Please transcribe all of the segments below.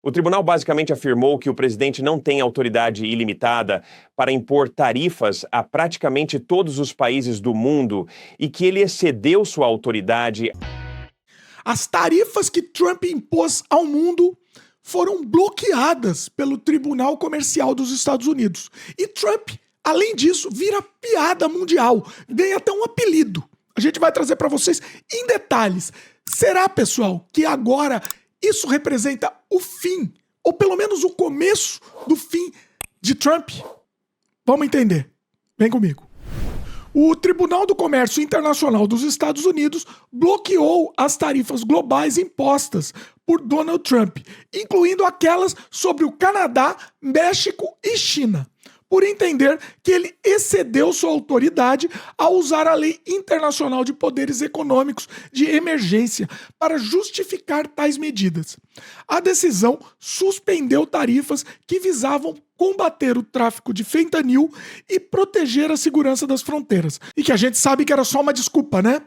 O tribunal basicamente afirmou que o presidente não tem autoridade ilimitada para impor tarifas a praticamente todos os países do mundo e que ele excedeu sua autoridade. As tarifas que Trump impôs ao mundo foram bloqueadas pelo Tribunal Comercial dos Estados Unidos. E Trump, além disso, vira piada mundial, ganha até um apelido. A gente vai trazer para vocês em detalhes. Será, pessoal, que agora isso representa o fim, ou pelo menos o começo do fim de Trump? Vamos entender. Vem comigo. O Tribunal do Comércio Internacional dos Estados Unidos bloqueou as tarifas globais impostas por Donald Trump, incluindo aquelas sobre o Canadá, México e China, por entender que ele excedeu sua autoridade ao usar a Lei Internacional de Poderes Econômicos de Emergência para justificar tais medidas. A decisão suspendeu tarifas que visavam combater o tráfico de fentanil e proteger a segurança das fronteiras. E que a gente sabe que era só uma desculpa, né?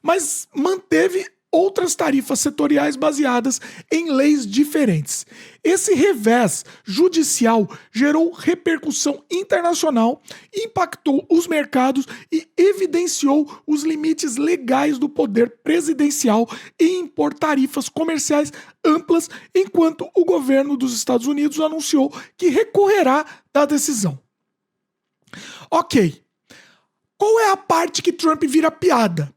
Mas manteve outras tarifas setoriais baseadas em leis diferentes. Esse revés judicial gerou repercussão internacional, impactou os mercados e evidenciou os limites legais do poder presidencial em impor tarifas comerciais amplas, enquanto o governo dos Estados Unidos anunciou que recorrerá da decisão. Ok. Qual é a parte que Trump vira piada?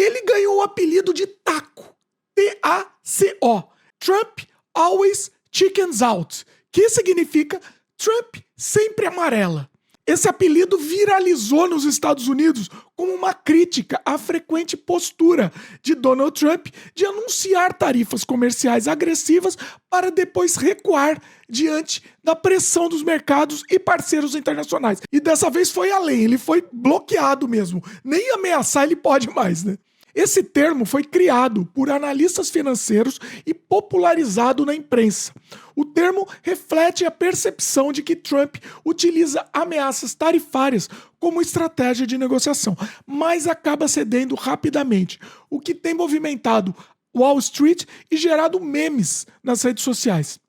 Ele ganhou o apelido de Taco, T-A-C-O, Trump Always Chickens Out, que significa Trump sempre amarela. Esse apelido viralizou nos Estados Unidos como uma crítica à frequente postura de Donald Trump de anunciar tarifas comerciais agressivas para depois recuar diante da pressão dos mercados e parceiros internacionais. E dessa vez foi além, ele foi bloqueado mesmo. Nem ameaçar ele pode mais, né? Esse termo foi criado por analistas financeiros e popularizado na imprensa. O termo reflete a percepção de que Trump utiliza ameaças tarifárias como estratégia de negociação, mas acaba cedendo rapidamente, o que tem movimentado Wall Street e gerado memes nas redes sociais.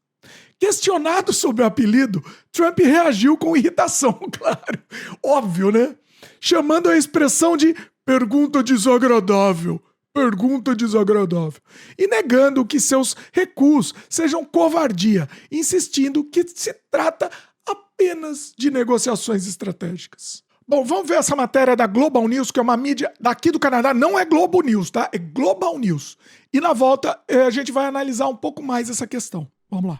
Questionado sobre o apelido, Trump reagiu com irritação, claro, óbvio, né? Chamando a expressão de pergunta desagradável, e negando que seus recuos sejam covardia, insistindo que se trata apenas de negociações estratégicas. Bom, vamos ver essa matéria da Global News, que é uma mídia daqui do Canadá, não é Globo News, tá? É Global News. E na volta a gente vai analisar um pouco mais essa questão. Vamos lá.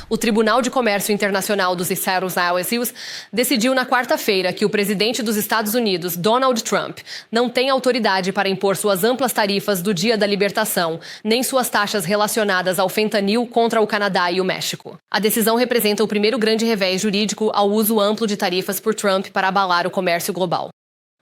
O Tribunal de Comércio Internacional dos Estados Unidos decidiu na quarta-feira que o presidente dos Estados Unidos, Donald Trump, não tem autoridade para impor suas amplas tarifas do Dia da Libertação, nem suas taxas relacionadas ao fentanil contra o Canadá e o México. A decisão representa o primeiro grande revés jurídico ao uso amplo de tarifas por Trump para abalar o comércio global.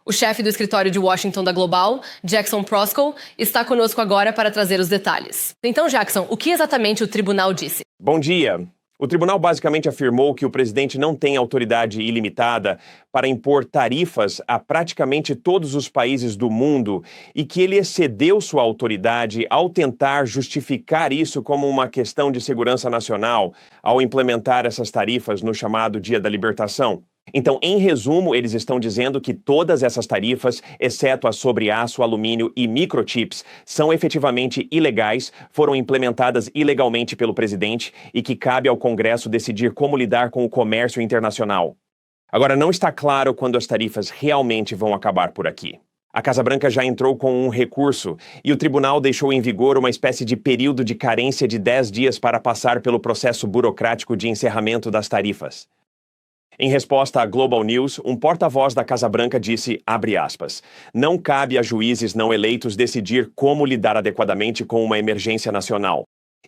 O chefe do escritório de Washington da Global, Jackson Proskauer, está conosco agora para trazer os detalhes. Então, Jackson, o que exatamente o tribunal disse? Bom dia. O tribunal basicamente afirmou que o presidente não tem autoridade ilimitada para impor tarifas a praticamente todos os países do mundo e que ele excedeu sua autoridade ao tentar justificar isso como uma questão de segurança nacional ao implementar essas tarifas no chamado Dia da Libertação. Então, em resumo, eles estão dizendo que todas essas tarifas, exceto as sobre aço, alumínio e microchips, são efetivamente ilegais, foram implementadas ilegalmente pelo presidente e que cabe ao Congresso decidir como lidar com o comércio internacional. Agora, não está claro quando as tarifas realmente vão acabar por aqui. A Casa Branca já entrou com um recurso e o tribunal deixou em vigor uma espécie de período de carência de 10 dias para passar pelo processo burocrático de encerramento das tarifas. Em resposta à Global News, um porta-voz da Casa Branca disse, abre aspas, não cabe a juízes não eleitos decidir como lidar adequadamente com uma emergência nacional.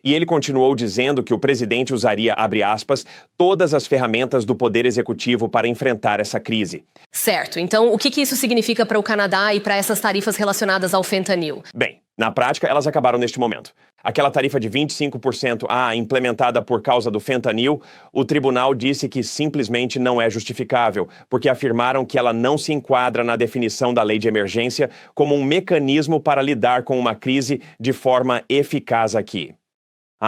E ele continuou dizendo que o presidente usaria, abre aspas, todas as ferramentas do Poder Executivo para enfrentar essa crise. Certo. Então, o que isso significa para o Canadá e para essas tarifas relacionadas ao fentanil? Bem, na prática, elas acabaram neste momento. Aquela tarifa de 25% implementada por causa do fentanil, o tribunal disse que simplesmente não é justificável, porque afirmaram que ela não se enquadra na definição da lei de emergência como um mecanismo para lidar com uma crise de forma eficaz aqui.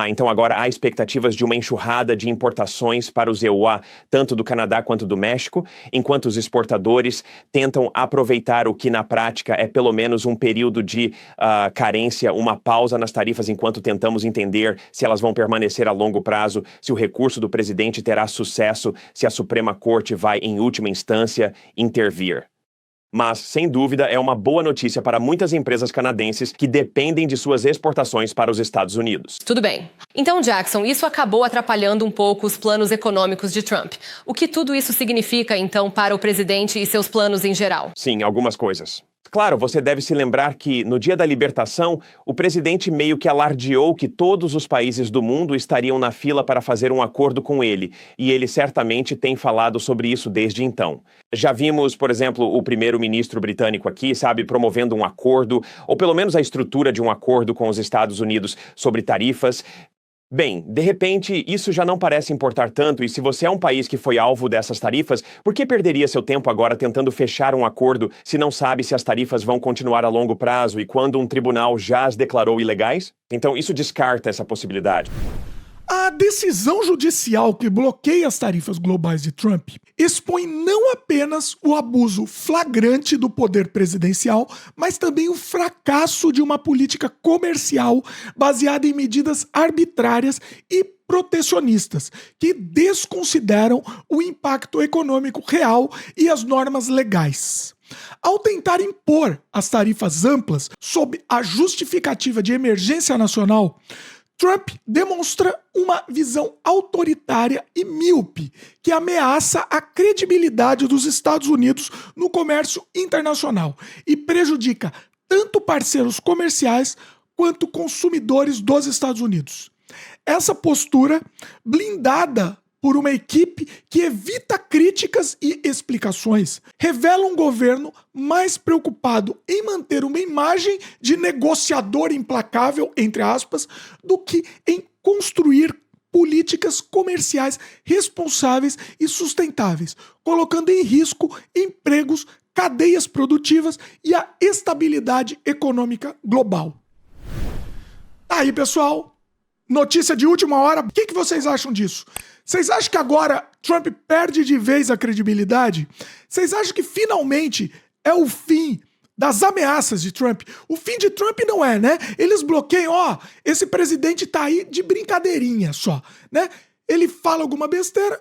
Então agora há expectativas de uma enxurrada de importações para os EUA, tanto do Canadá quanto do México, enquanto os exportadores tentam aproveitar o que na prática é pelo menos um período de carência, uma pausa nas tarifas enquanto tentamos entender se elas vão permanecer a longo prazo, se o recurso do presidente terá sucesso, se a Suprema Corte vai, em última instância, intervir. Mas, sem dúvida, é uma boa notícia para muitas empresas canadenses que dependem de suas exportações para os Estados Unidos. Tudo bem. Então, Jackson, isso acabou atrapalhando um pouco os planos econômicos de Trump. O que tudo isso significa, então, para o presidente e seus planos em geral? Sim, algumas coisas. Claro, você deve se lembrar que, no dia da libertação, o presidente meio que alardeou que todos os países do mundo estariam na fila para fazer um acordo com ele, e ele certamente tem falado sobre isso desde então. Já vimos, por exemplo, o primeiro-ministro britânico aqui, promovendo um acordo, ou pelo menos a estrutura de um acordo com os Estados Unidos sobre tarifas. Bem, de repente, isso já não parece importar tanto, e se você é um país que foi alvo dessas tarifas, por que perderia seu tempo agora tentando fechar um acordo se não sabe se as tarifas vão continuar a longo prazo e quando um tribunal já as declarou ilegais? Então, isso descarta essa possibilidade. A decisão judicial que bloqueia as tarifas globais de Trump expõe não apenas o abuso flagrante do poder presidencial, mas também o fracasso de uma política comercial baseada em medidas arbitrárias e protecionistas, que desconsideram o impacto econômico real e as normas legais. Ao tentar impor as tarifas amplas sob a justificativa de emergência nacional, Trump demonstra uma visão autoritária e míope que ameaça a credibilidade dos Estados Unidos no comércio internacional e prejudica tanto parceiros comerciais quanto consumidores dos Estados Unidos. Essa postura, blindada por uma equipe que evita críticas e explicações, revela um governo mais preocupado em manter uma imagem de negociador implacável, entre aspas, do que em construir políticas comerciais responsáveis e sustentáveis, colocando em risco empregos, cadeias produtivas e a estabilidade econômica global. Tá aí, pessoal. Notícia de última hora. O que vocês acham disso? Vocês acham que agora Trump perde de vez a credibilidade? Vocês acham que finalmente é o fim das ameaças de Trump? O fim de Trump não é, né? Eles bloqueiam, esse presidente tá aí de brincadeirinha só, né? Ele fala alguma besteira,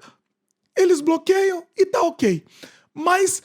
eles bloqueiam e tá ok. Mas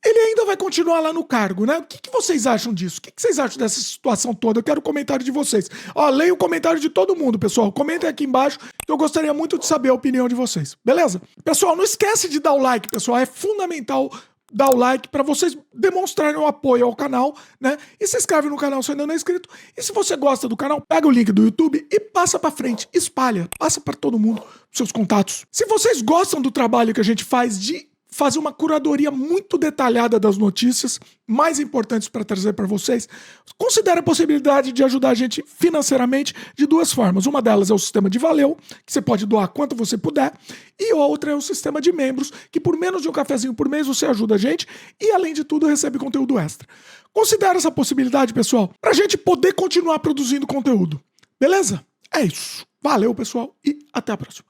ele ainda vai continuar lá no cargo, né? O que vocês acham disso? O que vocês acham dessa situação toda? Eu quero o comentário de vocês. Leia o comentário de todo mundo, pessoal. Comentem aqui embaixo, que eu gostaria muito de saber a opinião de vocês. Beleza? Pessoal, não esquece de dar o like, pessoal. É fundamental dar o like para vocês demonstrarem o apoio ao canal, né? E se inscreve no canal se ainda não é inscrito. E se você gosta do canal, pega o link do YouTube e passa para frente. Espalha. Passa para todo mundo, seus contatos. Se vocês gostam do trabalho que a gente faz de fazer uma curadoria muito detalhada das notícias mais importantes para trazer para vocês, considere a possibilidade de ajudar a gente financeiramente de duas formas. Uma delas é o sistema de Valeu, que você pode doar quanto você puder, e a outra é o sistema de membros, que por menos de um cafezinho por mês você ajuda a gente e, além de tudo, recebe conteúdo extra. Considere essa possibilidade, pessoal, para a gente poder continuar produzindo conteúdo. Beleza? É isso. Valeu, pessoal, e até a próxima.